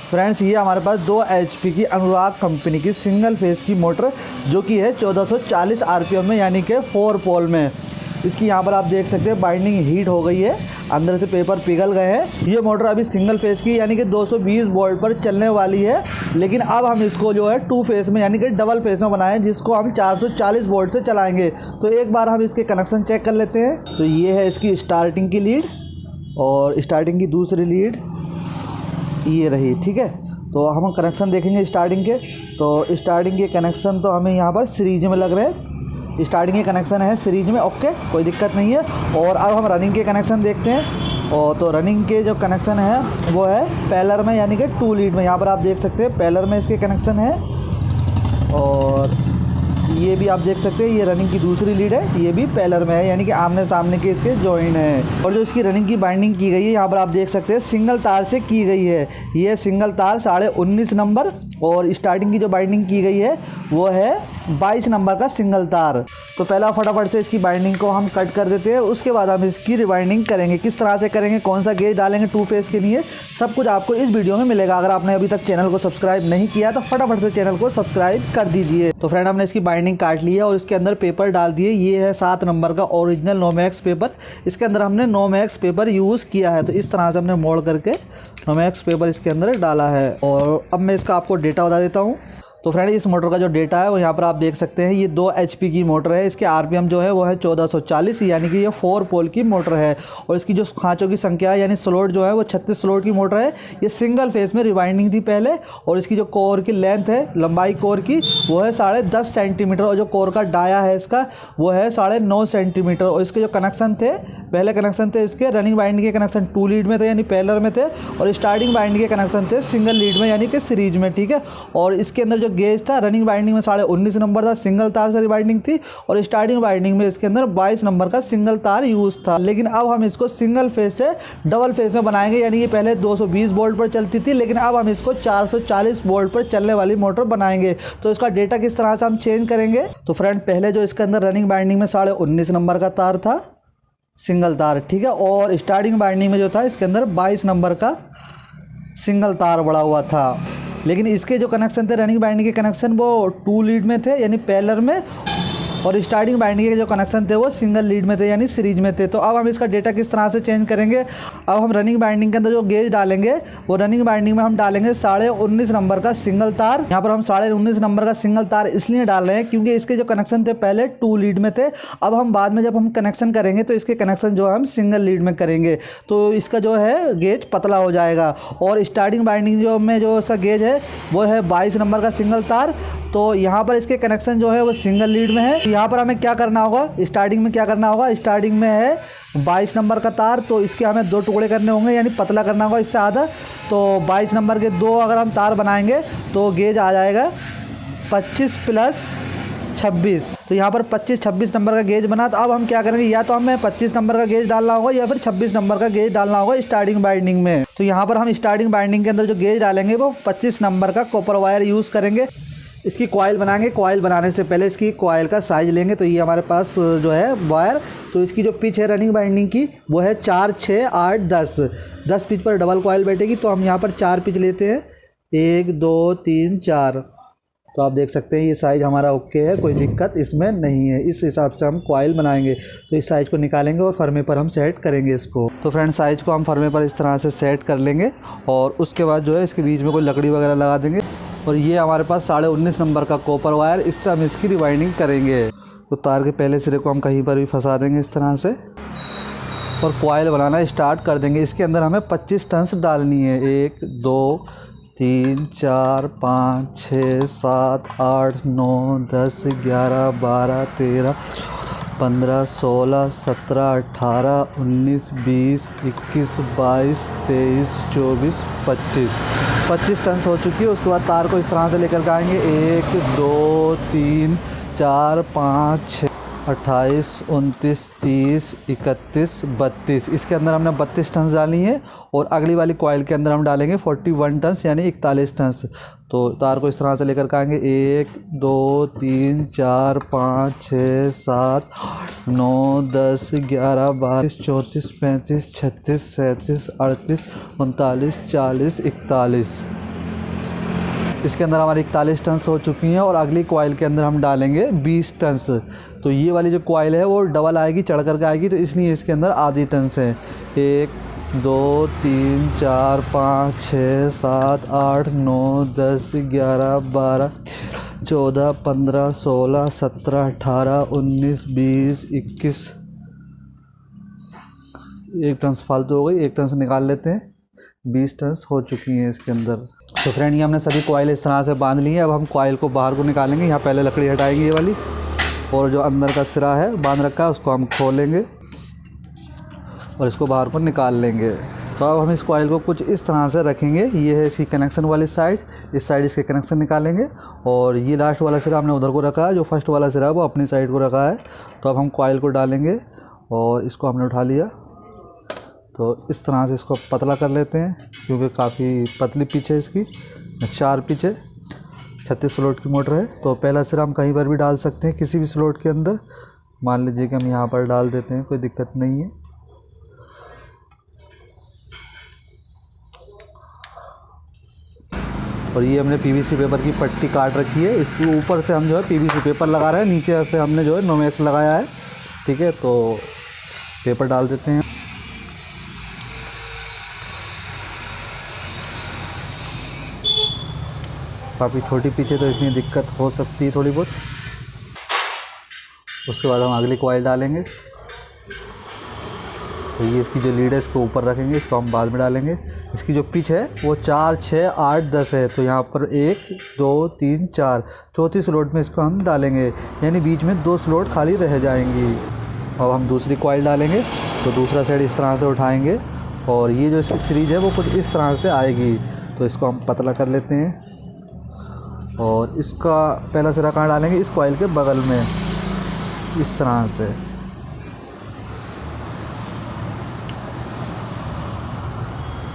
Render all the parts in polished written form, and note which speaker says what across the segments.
Speaker 1: Friends ये हमारे पास 2 HP की अनुराग कंपनी की सिंगल फेस की मोटर जो कि है 1440 RPM में, यानी कि 4 पोल में। इसकी यहाँ पर आप देख सकते हैं बाइंडिंग हीट हो गई है, अंदर से पेपर पिघल गए हैं। ये मोटर अभी सिंगल फेस की यानी कि 220 वोल्ट पर चलने वाली है, लेकिन अब हम इसको जो है 2 फेस में यानी कि डबल फेस में बनाएं, जिसको हम 440 वोल्ट से चलाएंगे। तो एक बार हम इसके कनेक्शन चेक कर लेते हैं। तो ये है इसकी स्टार्टिंग की लीड और स्टार्टिंग की दूसरी लीड ये रही, ठीक है। तो हम कनेक्शन देखेंगे स्टार्टिंग के। तो स्टार्टिंग के कनेक्शन तो हमें यहाँ पर सीरीज में लग रहे हैं। स्टार्टिंग के कनेक्शन है सीरीज में, ओके, कोई दिक्कत नहीं है। और अब हम रनिंग के कनेक्शन देखते हैं। और तो रनिंग के जो कनेक्शन है वो है पैरेलल में यानी कि 2 लीड में। यहाँ पर आप देख सकते हैं पैरेलल में इसके कनेक्शन है। और ये भी आप देख सकते हैं ये रनिंग की दूसरी लीड है, ये भी पैरेलल में है यानी कि आमने सामने के इसके जॉइन है। और जो इसकी रनिंग की बाइंडिंग की गई है यहाँ पर आप देख सकते हैं सिंगल तार से की गई है। ये सिंगल तार 19.5 नंबर। और स्टार्टिंग की जो बाइंडिंग की गई है वो है 22 नंबर का सिंगल तार। तो पहला फटाफट से इसकी बाइंडिंग को हम कट कर देते हैं, उसके बाद हम इसकी रिबाइंडिंग करेंगे। किस तरह से करेंगे, कौन सा गेज डालेंगे 2 फेस के लिए, सब कुछ आपको इस वीडियो में मिलेगा। अगर आपने अभी तक चैनल को सब्सक्राइब नहीं किया तो फटाफट से चैनल को सब्सक्राइब कर दीजिए। तो फ्रेंड हमने इसकी बाइंडिंग काट ली है और इसके अंदर पेपर डाल दिए। ये है 7 नंबर का ओरिजिनल नोमैक्स पेपर। इसके अंदर हमने नोमैक्स पेपर यूज़ किया है। तो इस तरह से हमने मोड़ करके नोमैक्स पेपर इसके अंदर डाला है। और अब मैं इसका आपको डेटा बता देता हूँ। तो फ्रेंड इस मोटर का जो डेटा है वो यहाँ पर आप देख सकते हैं। ये 2 HP की मोटर है। इसके RPM जो है वो है 1440, यानी कि ये 4 पोल की मोटर है। और इसकी जो खांचों की संख्या है यानी स्लॉट जो है वो 36 स्लॉट की मोटर है। ये सिंगल फेस में रिवाइंडिंग थी पहले। और इसकी जो कोर की लेंथ है, लंबाई कोर की, वो है 10.5 सेंटीमीटर। और जो कोर का डाया है इसका वो है 9.5 सेंटीमीटर। और इसके जो कनेक्शन थे, पहले कनेक्शन थे इसके रनिंग बाइंडिंग के कनेक्शन 2 लीड में थे यानी पैरेलल में थे। और स्टार्टिंग बाइंडिंग के कनेक्शन थे सिंगल लीड में यानी कि सीरीज में, ठीक है। और इसके अंदर जो गेज था रनिंग बाइंडिंग में 19.5 नंबर था, सिंगल तार से बाइंडिंग थी। और स्टार्टिंग बाइंडिंग में इसके अंदर 22 नंबर का सिंगल तार यूज था। लेकिन अब हम इसको सिंगल फेस से डबल फेस में बनाएंगे, यानी ये पहले 220 वोल्ट पर चलती थी, लेकिन अब हम इसको 440 वोल्ट पर चलने वाली मोटर बनाएंगे। तो इसका डेटा किस तरह से हम चेंज करेंगे। तो फ्रेंड पहले जो इसके अंदर रनिंग बाइंडिंग में 19.5 नंबर का तार था, सिंगल तार, ठीक है। और स्टार्टिंग बाइंडिंग में जो था इसके अंदर 22 नंबर का सिंगल तार बड़ा हुआ था। लेकिन इसके जो कनेक्शन थे रनिंग बाइंडिंग के कनेक्शन वो 2 लीड में थे यानी पैरेलल में। और स्टार्टिंग बाइंडिंग के जो कनेक्शन थे वो सिंगल लीड में थे यानी सीरीज में थे। तो अब हम इसका डेटा किस तरह से चेंज करेंगे। अब हम रनिंग बाइंडिंग के अंदर जो गेज डालेंगे वो रनिंग बाइंडिंग में हम डालेंगे 19.5 नंबर का सिंगल तार। यहाँ पर हम 19.5 नंबर का सिंगल तार इसलिए डाल रहे हैं क्योंकि इसके जो कनेक्शन थे पहले 2 लीड में थे। अब हम बाद में जब हम कनेक्शन करेंगे तो इसके कनेक्शन जो है हम सिंगल लीड में करेंगे, तो इसका जो है गेज पतला हो जाएगा। और स्टार्टिंग बाइंडिंग जो इसका गेज है वो है 22 नंबर का सिंगल तार। तो यहाँ पर इसके कनेक्शन जो है वो सिंगल लीड में है। यहाँ पर हमें क्या करना होगा, स्टार्टिंग में क्या करना होगा, स्टार्टिंग में है 22 नंबर का तार, तो इसके हमें 2 टुकड़े करने होंगे यानी पतला करना होगा इससे आधा। तो 22 नंबर के 2 अगर हम तार बनाएंगे तो गेज आ जाएगा 25 + 26। तो यहाँ पर 25-26 नंबर का गेज बना। तो अब हम क्या करेंगे, या तो हमें 25 नंबर का गेज डालना होगा या फिर 26 नंबर का गेज डालना होगा स्टार्टिंग बाइंडिंग में। तो यहाँ पर हम स्टार्टिंग बाइंडिंग के अंदर जो गेज डालेंगे वो 25 नंबर का कॉपर वायर यूज़ करेंगे। इसकी कॉइल बनाएंगे। कॉइल बनाने से पहले इसकी कॉइल का साइज़ लेंगे। तो ये हमारे पास जो है वायर, तो इसकी जो पिच है रनिंग बाइंडिंग की वो है 4, 6, 8, 10 पिच पर डबल कॉइल बैठेगी। तो हम यहाँ पर 4 पिच लेते हैं, 1, 2, 3, 4। तो आप देख सकते हैं ये साइज़ हमारा ओके है, कोई दिक्कत इसमें नहीं है। इस हिसाब से हम कॉइल बनाएंगे। तो इस साइज़ को निकालेंगे और फर्मे पर हम सेट करेंगे इसको। तो फ्रेंड साइज़ को हम फर्मे पर इस तरह से सेट कर लेंगे और उसके बाद जो है इसके बीच में कोई लकड़ी वगैरह लगा देंगे। और ये हमारे पास 19.5 नंबर का कॉपर वायर, इससे हम इसकी रिवाइंडिंग करेंगे। तो तार के पहले सिरे को हम कहीं पर भी फंसा देंगे इस तरह से और कॉइल बनाना स्टार्ट कर देंगे। इसके अंदर हमें 25 टर्न्स डालनी है। 1, 2, 3, 4, 5, 6, 7, 8, 9, 10, 11, 12, 13, 15, 16, 17, 18, 19, 20, 21, 22, 23, 24, 25 टर्न्स हो चुकी है। उसके बाद तार को इस तरह से लेकर के आएंगे। 1, 2, 3, 4, 5, 6, 28, 29, 30, 31, 32। इसके अंदर हमने 32 टन्स डाली हैं और अगली वाली कॉइल के अंदर हम डालेंगे 41 टन्स यानी 41 टन्स। तो तार को इस तरह से लेकर के आएंगे। 1, 2, 3, 4, 5, 6, 7, 8, 9, 10, 11, 12, 34, 35, 36, 37, 38, 39, 40, 41। इसके अंदर हमारी 41 टन्स हो चुकी हैं और अगली कॉइल के अंदर हम डालेंगे 20 टन्स। तो ये वाली जो कॉइल है वो डबल आएगी, चढ़ कर के आएगी, तो इसलिए इसके अंदर आधी टन्स है। 1 2 3 4 5 6 7 8 9 10 11 12 14 15 16 17 18 19 20 21। एक टन्स फालतू हो गई, एक टन्स निकाल लेते हैं। 20 टन्स हो चुकी हैं इसके अंदर। तो फ्रेंड ये हमने सभी कॉइल इस तरह से बांध ली है। अब हम कॉइल को बाहर को निकालेंगे। यहाँ पहले लकड़ी हटाएंगे ये वाली, और जो अंदर का सिरा है बांध रखा है उसको हम खोलेंगे और इसको बाहर को निकाल लेंगे। तो अब हम इस कॉइल को कुछ इस तरह से रखेंगे। ये है इसकी कनेक्शन वाली साइड, इस साइड इसके कनेक्शन निकालेंगे, और ये लास्ट वाला सिरा हमने उधर को रखा है, जो फर्स्ट वाला सिरा है वो अपनी साइड को रखा है। तो अब हम कॉइल को डालेंगे और इसको हमने उठा लिया। तो इस तरह से इसको पतला कर लेते हैं, क्योंकि काफ़ी पतली पिच है इसकी, 4 पिच है, 36 स्लॉट की मोटर है। तो पहला सिरा हम कहीं पर भी डाल सकते हैं, किसी भी स्लॉट के अंदर। मान लीजिए कि हम यहाँ पर डाल देते हैं, कोई दिक्कत नहीं है। और ये हमने पीवीसी पेपर की पट्टी काट रखी है। इसके ऊपर से हम जो है पीवीसी पेपर लगा रहे हैं, नीचे से हमने जो है नोमेक्स लगाया है। ठीक है, तो पेपर डाल देते हैं। काफ़ी छोटी पिच है तो इसमें दिक्कत हो सकती है थोड़ी बहुत। उसके बाद हम अगली कॉइल डालेंगे। तो ये इसकी जो लीड है इसको ऊपर रखेंगे, इसको हम बाद में डालेंगे। इसकी जो पिच है वो 4 6 8 10 है। तो यहाँ पर 1 2 3 4 चौथी स्लॉट में इसको हम डालेंगे, यानी बीच में 2 स्लॉट खाली रह जाएंगी। अब हम दूसरी कॉइल डालेंगे। तो दूसरा साइड इस तरह से उठाएंगे और ये जो इसकी सीरीज है वो कुछ इस तरह से आएगी। तो इसको हम पतला कर लेते हैं और इसका पहला सिरा कहाँ डालेंगे, इस कॉइल के बगल में, इस तरह से।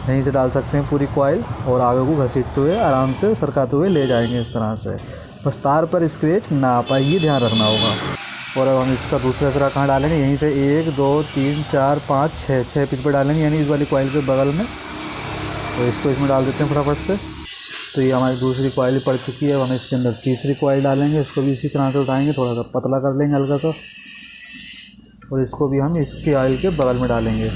Speaker 1: यहीं से डाल सकते हैं पूरी कॉइल और आगे को घसीटते हुए आराम से सरकाते हुए ले जाएंगे इस तरह से। बस तार पर स्क्रैच ना आ पाए, ये ध्यान रखना होगा। और अब हम इसका दूसरा सिरा कहाँ डालेंगे, यहीं से 1 2 3 4 5 6 पिच पर डालेंगे, यानी इस वाली कॉइल के बगल में। तो इसको इसमें डाल देते हैं फटाफट से। तो ये हमारी दूसरी कॉइल पड़ चुकी है। अब हम इसके अंदर तीसरी कॉइल डालेंगे, इसको भी इसी तरह से उठाएंगे, थोड़ा सा पतला कर लेंगे हल्का सा, और इसको भी हम इसकी ऑयल के बगल में डालेंगे।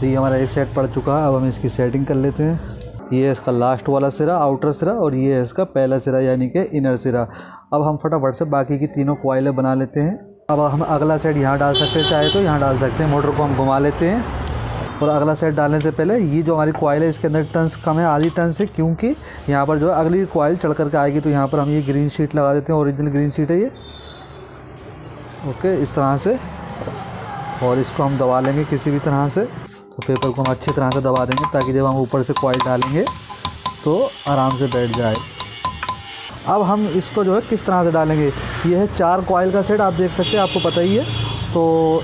Speaker 1: तो ये हमारा एक सेट पड़ चुका है। अब हम इसकी सेटिंग कर लेते हैं। ये है इसका लास्ट वाला सिरा, आउटर सिरा, और ये है इसका पहला सिरा यानी कि इनर सिरा। अब हम फटाफट से बाकी की तीनों कॉइलें बना लेते हैं। अब हम अगला सेट यहाँ डाल सकते हैं, चाहे तो यहाँ डाल सकते हैं। मोटर को हम घुमा लेते हैं और अगला सेट डालने से पहले ये जो हमारी कॉइल है इसके अंदर टन्स कम है, आधी टन से, क्योंकि यहाँ पर जो है अगली कॉइल चढ़ करके आएगी। तो यहाँ पर हम ये ग्रीन शीट लगा देते हैं, ओरिजिनल ग्रीन शीट है ये। ओके, इस तरह से, और इसको हम दबा लेंगे किसी भी तरह से। तो पेपर को हम अच्छी तरह से दबा देंगे ताकि जब हम ऊपर से कॉइल डालेंगे तो आराम से बैठ जाए। अब हम इसको जो है किस तरह से डालेंगे, ये है 4 कॉइल का सेट, आप देख सकते हैं, आपको पता ही है। तो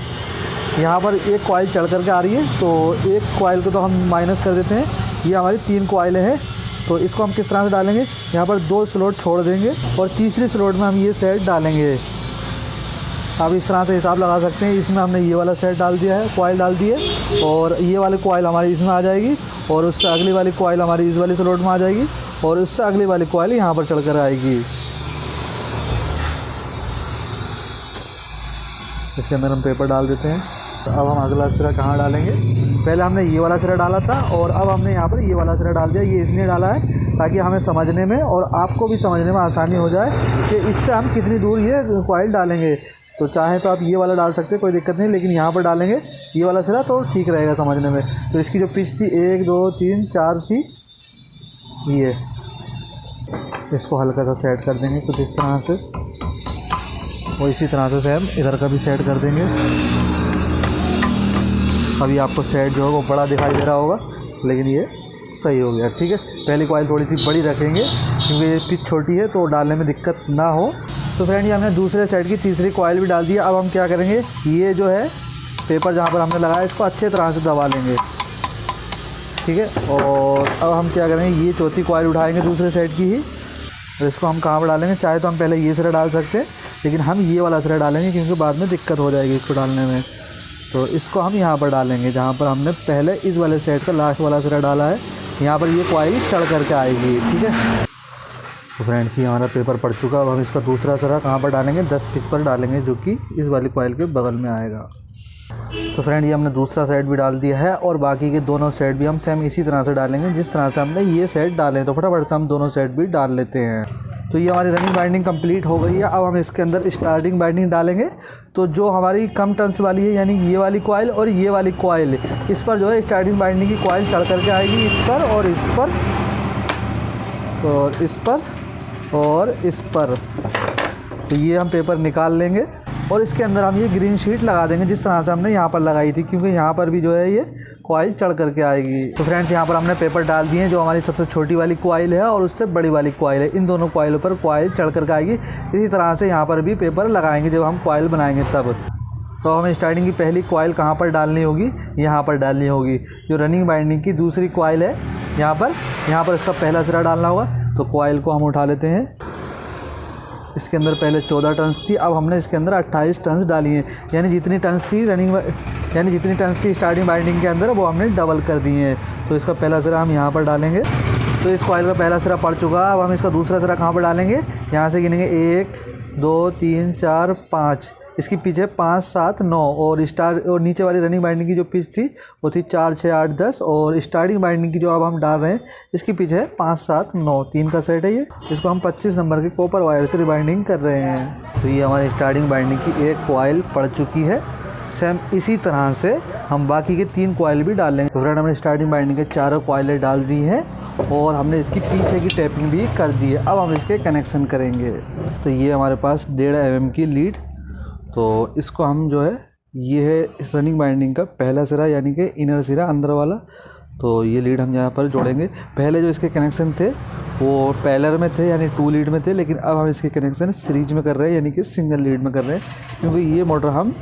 Speaker 1: यहाँ पर एक कॉइल चढ़ करके आ रही है, तो एक कॉइल को तो हम माइनस कर देते हैं। ये हमारी 3 कॉइलें हैं। तो इसको हम किस तरह से डालेंगे, यहाँ पर 2 स्लॉट छोड़ देंगे और तीसरी स्लॉट में हम ये सेट डालेंगे। आप इस तरह से हिसाब लगा सकते हैं। इसमें हमने ये वाला सेट डाल दिया है, कॉइल डाल दी है, और ये वाली कॉइल हमारी इसमें आ जाएगी, और उससे अगली वाली कॉइल हमारी इस वाली स्लॉट में आ जाएगी, और उससे अगली वाली कॉइल यहाँ पर चढ़कर आएगी। इसके अंदर हम पेपर डाल देते हैं। तो अब हम अगला सिरा कहाँ डालेंगे, पहले हमने ये वाला सिरा डाला था और अब हमने यहाँ पर ये वाला सिरा डाल दिया। ये इसलिए डाला है ताकि हमें समझने में और आपको भी समझने में आसानी हो जाए कि इससे हम कितनी दूर ये कॉइल डालेंगे। तो चाहे तो आप ये वाला डाल सकते हैं, कोई दिक्कत नहीं, लेकिन यहाँ पर डालेंगे ये वाला सिरा तो ठीक रहेगा समझने में। तो इसकी जो पिच थी 1 2 3 4 थी, ये इसको हल्का सा सेट कर देंगे कुछ इस तरह से, और इसी तरह से हम इधर का भी सेट कर देंगे। अभी आपको सेट जो है वो बड़ा दिखाई दे रहा होगा, लेकिन ये सही हो गया। ठीक है, पहली कॉइल थोड़ी सी बड़ी रखेंगे क्योंकि ये पिच छोटी है तो डालने में दिक्कत ना हो। तो फ्रेंड, ये हमने दूसरे सेट की तीसरी कॉइल भी डाल दी। अब हम क्या करेंगे, ये जो है पेपर जहाँ पर हमने लगाया इसको अच्छे तरह से दबा लेंगे। ठीक है, और अब हम क्या करेंगे, ये चौथी कॉइल उठाएंगे दूसरे सेट की ही, और इसको हम कहाँ पर डालेंगे, चाहे तो हम पहले ये सिरा डाल सकते हैं, लेकिन हम ये वाला सिरा डालेंगे क्योंकि बाद में दिक्कत हो जाएगी इसको डालने में। तो इसको हम यहाँ पर डालेंगे जहाँ पर हमने पहले इस वाले सेट का लास्ट वाला सिरा डाला है। यहाँ पर ये कॉइल चढ़ करके आएगी, ठीक है। तो फ्रेंड्स ये हमारा पेपर पड़ चुका। अब हम इसका दूसरा सिरा कहाँ पर डालेंगे, 10 पिच पर डालेंगे, जो कि इस वाली कॉइल के बगल में आएगा। तो फ्रेंड ये हमने दूसरा सेट भी डाल दिया है और बाकी के दोनों सेट भी हम सेम इसी तरह से डालेंगे जिस तरह से हमने ये सेट डाले। तो फटाफट से हम दोनों सेट भी डाल लेते हैं। तो ये हमारी रनिंग बाइंडिंग कंप्लीट हो गई है। अब हम इसके अंदर स्टार्टिंग बाइंडिंग डालेंगे। तो जो हमारी कम टर्न्स वाली है यानी ये वाली कॉइल और ये वाली कॉइल, इस पर जो है स्टार्टिंग बाइंडिंग की कॉइल चढ़ करके आएगी, इस पर और इस पर और इस पर और इस पर। तो ये हम पेपर निकाल लेंगे और इसके अंदर हम ये ग्रीन शीट लगा देंगे जिस तरह से हमने यहाँ पर लगाई थी, क्योंकि यहाँ पर भी जो है ये कॉइल चढ़ करके आएगी। तो फ्रेंड्स यहाँ पर हमने पेपर डाल दिए हैं, जो हमारी सबसे छोटी वाली कॉइल है और उससे बड़ी वाली कॉइल है। इन दोनों कॉइलों पर कॉइल चढ़ करके आएगी। इसी तरह से यहाँ पर भी पेपर लगाएंगे जब हम कॉइल बनाएंगे तब। तो हमें स्टार्टिंग की पहली कॉइल कहाँ पर डालनी होगी, यहाँ पर डालनी होगी। जो रनिंग बाइंडिंग की दूसरी कॉइल है यहाँ पर इसका पहला सिरा डालना होगा। तो कॉइल को हम उठा लेते हैं। इसके अंदर पहले 14 टर्न्स थी, अब हमने इसके अंदर 28 टर्न्स डाली हैं, यानी जितनी टर्न्स थी स्टार्टिंग बाइंडिंग के अंदर वो हमने डबल कर दी हैं। तो इसका पहला सिरा हम यहाँ पर डालेंगे। तो इस कॉइल का पहला सिरा पड़ चुका। अब हम इसका दूसरा सिरा कहाँ पर डालेंगे, यहाँ से गिनेंगे 1 2 3 4 5। इसकी पिच है 5 7 9 और नीचे वाली रनिंग बाइंडिंग की जो पिच थी वो थी 4 6 8 10 और स्टार्टिंग बाइंडिंग की जो अब हम डाल रहे हैं इसकी पिच है 5 7 9। 3 का सेट है ये। इसको हम 25 नंबर के कॉपर वायर से रिबाइंडिंग कर रहे हैं। तो ये हमारी स्टार्टिंग बाइंडिंग की एक कॉइल पड़ चुकी है। सेम इसी तरह से हम बाकी के 3 कॉइल भी डाल लेंगे। तो फ्रेंड हमने स्टार्टिंग बाइंडिंग के चारों कॉइलें डाल दी हैं और हमने इसकी पीछे की टैपिंग भी कर दी है। अब हम इसके कनेक्शन करेंगे। तो ये हमारे पास 1.5 mm की लीड। तो इसको हम जो है ये है इस रनिंग बाइंडिंग का पहला सिरा यानी कि इनर सिरा अंदर वाला। तो ये लीड हम यहाँ पर जोड़ेंगे। पहले जो इसके कनेक्शन थे वो पैरेलल में थे यानी 2 लीड में थे, लेकिन अब हम इसके कनेक्शन सीरीज में कर रहे हैं यानी कि सिंगल लीड में कर रहे हैं, क्योंकि ये मोटर हम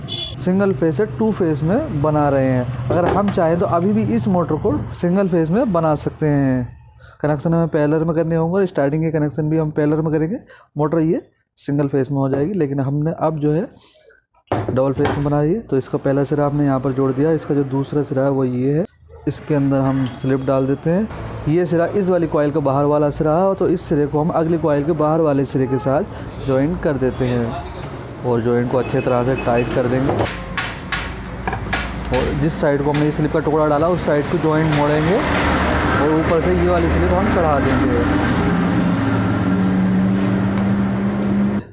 Speaker 1: सिंगल फेस से 2 फेस में बना रहे हैं। अगर हम चाहें तो अभी भी इस मोटर को सिंगल फेस में बना सकते हैं। कनेक्शन हमें पैरेलल में करने होंगे और स्टार्टिंग के कनेक्शन भी हम पैरेलल में करेंगे। मोटर ये सिंगल फेस में हो जाएगी, लेकिन हमने अब जो है डबल फेस में बनाई है। तो इसका पहला सिरा आपने यहाँ पर जोड़ दिया। इसका जो दूसरा सिरा है वो ये है। इसके अंदर हम स्लिप डाल देते हैं। ये सिरा इस वाली कॉइल का बाहर वाला सिरा है, तो इस सिरे को हम अगली कॉइल के बाहर वाले सिरे के साथ जॉइंट कर देते हैं और जॉइंट को अच्छे तरह से टाइट कर देंगे। और जिस साइड को हमने स्लिप का टुकड़ा डाला उस साइड को जॉइंट मोड़ेंगे और ऊपर से ये वाली स्लिप हम चढ़ा देंगे।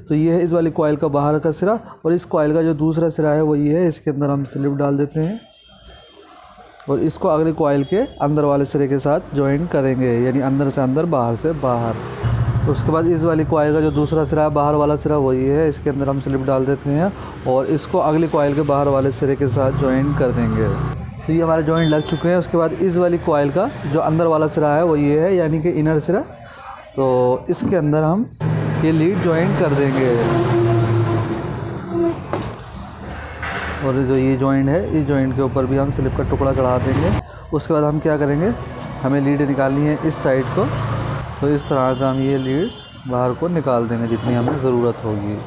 Speaker 1: तो ये है इस वाली कॉइल का बाहर का सिरा और इस कॉइल का जो दूसरा सिरा है वो ये है। इसके अंदर हम स्लिप डाल देते हैं और इसको अगले कॉइल के अंदर वाले सिरे के साथ जॉइन करेंगे, यानी अंदर से अंदर बाहर से बाहर। उसके बाद इस वाली कॉइल का जो दूसरा सिरा है बाहर वाला सिरा वो ये है। इसके अंदर हम स्लिप डाल देते हैं और इसको अगले कॉइल के बाहर वाले सिरे के साथ जॉइन कर देंगे। तो ये हमारे जॉइंट लग चुके हैं। उसके बाद इस वाली कॉइल का जो अंदर वाला सिरा है वो ये है, यानी कि इनर सिरा। तो इसके अंदर हम ये लीड जॉइन कर देंगे और जो ये जॉइंट है इस जॉइंट के ऊपर भी हम स्लिप का टुकड़ा चढ़ा देंगे। उसके बाद हम क्या करेंगे, हमें लीड निकालनी है इस साइड को। तो इस तरह से हम ये लीड बाहर को निकाल देंगे जितनी हमें ज़रूरत होगी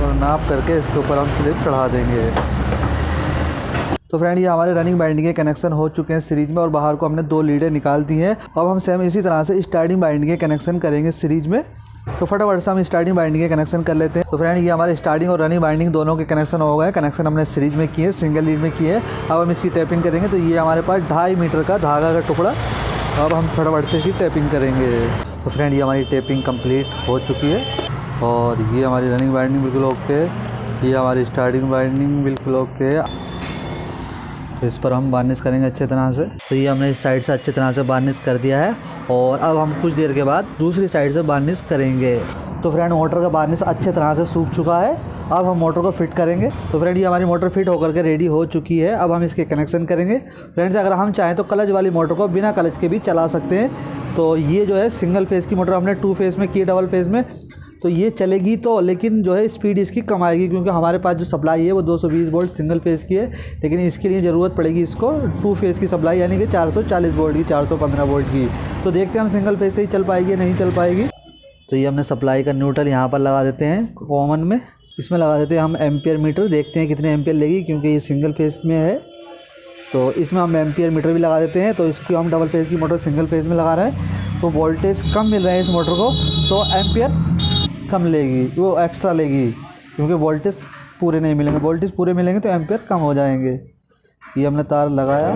Speaker 1: और नाप करके इसके ऊपर हम स्लिप चढ़ा देंगे। तो फ्रेंड ये हमारे रनिंग बाइंडिंग के कनेक्शन हो चुके हैं सीरीज में और बाहर को हमने 2 लीडें निकाल दी हैं। अब हम सेम इसी तरह से स्टार्टिंग बाइंडिंग के कनेक्शन करेंगे सीरीज में। तो फटाफट से हम स्टार्टिंग बाइंडिंग के कनेक्शन कर लेते हैं। तो फ्रेंड ये हमारे स्टार्टिंग और रनिंग बाइंडिंग दोनों के कनेक्शन हो गए। कनेक्शन हमने सीरीज में किए, सिंगल लीड में किए। अब हम इसकी टैपिंग करेंगे। तो ये हमारे पास 2.5 मीटर का धागा का टुकड़ा। अब हम फटाफट से इसकी टैपिंग करेंगे। तो फ्रेंड ये हमारी टैपिंग कंप्लीट हो चुकी है और ये हमारी रनिंग बाइंडिंग बिल्कुल ओके, ये हमारी स्टार्टिंग बाइंडिंग बिल्कुल ओके। तो इस पर हम वार्निश करेंगे अच्छे तरह से। तो ये हमने इस साइड से अच्छे तरह से वार्निश कर दिया है और अब हम कुछ देर के बाद दूसरी साइड से वार्निश करेंगे। तो फ्रेंड मोटर का वार्निश अच्छे तरह से सूख चुका है। अब हम मोटर को फिट करेंगे। तो फ्रेंड ये हमारी मोटर फिट होकर के रेडी हो चुकी है। अब हम इसके कनेक्शन करेंगे। फ्रेंड्स अगर हम चाहें तो क्लच वाली मोटर को बिना क्लच के भी चला सकते हैं। तो ये जो है सिंगल फेज़ की मोटर हमने 2 फेज़ में की, डबल फेज़ में तो ये चलेगी तो, लेकिन जो है स्पीड इसकी कम आएगी, क्योंकि हमारे पास जो सप्लाई है वो 220 वोल्ट सिंगल फेज़ की है। लेकिन इसके लिए ज़रूरत पड़ेगी इसको 2 फेज़ की सप्लाई, यानी कि 440 वोल्ट की, 415 वोल्ट की। तो देखते हैं हम सिंगल फेज़ से ही चल पाएगी या नहीं चल पाएगी। तो ये हमने सप्लाई का न्यूट्रल यहाँ पर लगा देते हैं कॉमन में। इसमें लगा देते हैं हम एम्पियर मीटर, देखते हैं कितने एम्पियर लेगी, क्योंकि ये सिंगल फेस में है तो इसमें हम एम्पियर मीटर भी लगा देते हैं। तो इसकी हम डबल फेस की मोटर सिंगल फेस में लगा रहे हैं तो वोल्टेज कम मिल रहा है इस मोटर को, तो एम्पियर कम लेगी, वो एक्स्ट्रा लेगी, क्योंकि वोल्टेज पूरे नहीं मिलेंगे। वोल्टेज पूरे मिलेंगे तो एम्पियर कम हो जाएंगे। ये हमने तार लगाया,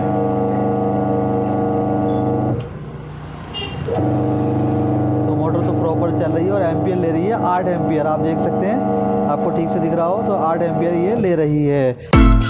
Speaker 1: तो मोटर तो प्रॉपर चल रही है और एम्पियर ले रही है 8 एम्पियर। आप देख सकते हैं, आपको ठीक से दिख रहा हो तो 8 एम्पियर ये ले रही है।